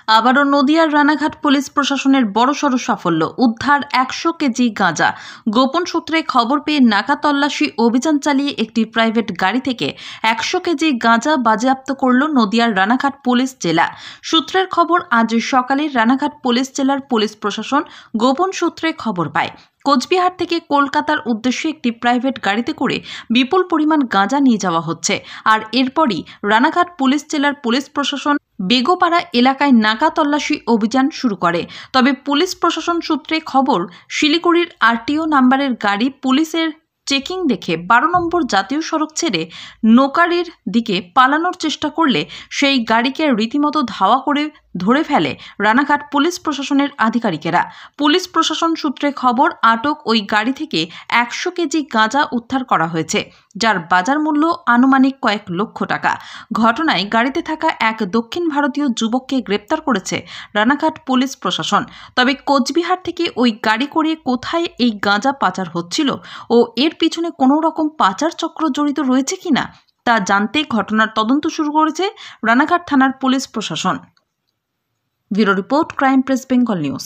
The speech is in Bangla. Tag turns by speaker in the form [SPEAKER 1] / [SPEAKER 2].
[SPEAKER 1] আবারও নদিয়ার রানাঘাট পুলিশ প্রশাসনের বড়সড় সাফল্য, উদ্ধার 100 কেজি গাঁজা। গোপন সূত্রে খবর পেয়ে নাকা তল্লাশি অভিযান চালিয়ে একটি প্রাইভেট গাড়ি থেকে 100 কেজি গাঁজা বাজেয়াপ্ত করল নদিয়ার রানাঘাট পুলিশ জেলা। সূত্রের খবর, আজ সকালে রানাঘাট পুলিশ জেলার পুলিশ প্রশাসন গোপন সূত্রে খবর পায় কোচবিহার থেকে কলকাতার উদ্দেশ্যে একটি প্রাইভেট গাড়িতে করে বিপুল পরিমাণ গাঁজা নিয়ে যাওয়া হচ্ছে। আর এরপরই রানাঘাট পুলিশ জেলার পুলিশ প্রশাসন বেগোপাড়া এলাকায় নাকা তল্লাশি অভিযান শুরু করে। তবে পুলিশ প্রশাসন সূত্রে খবর, শিলিগুড়ির আরটিও নাম্বারের গাড়ি পুলিশের চেকিং দেখে 12 নম্বর জাতীয় সড়ক ছেড়ে নোকারির দিকে পালানোর চেষ্টা করলে সেই গাড়িকে রীতিমতো ধাওয়া করে ধরে ফেলে রানাঘাট পুলিশ প্রশাসনের আধিকারিকেরা। পুলিশ প্রশাসন সূত্রে খবর, আটক ওই গাড়ি থেকে 100 কেজি গাঁজা উদ্ধার করা হয়েছে, যার বাজার মূল্য আনুমানিক কয়েক লক্ষ টাকা। ঘটনায় গাড়িতে থাকা এক দক্ষিণ ভারতীয় যুবককে গ্রেপ্তার করেছে রানাঘাট পুলিশ প্রশাসন। তবে কোচবিহার থেকে ওই গাড়ি করে কোথায় এই গাঁজা পাচার হচ্ছিল ও এর পিছনে কোনো রকম পাচার চক্র জড়িত রয়েছে কিনা তা জানতে ঘটনার তদন্ত শুরু করেছে রানাঘাট থানার পুলিশ প্রশাসন। Bureau report, crime press Bengal news.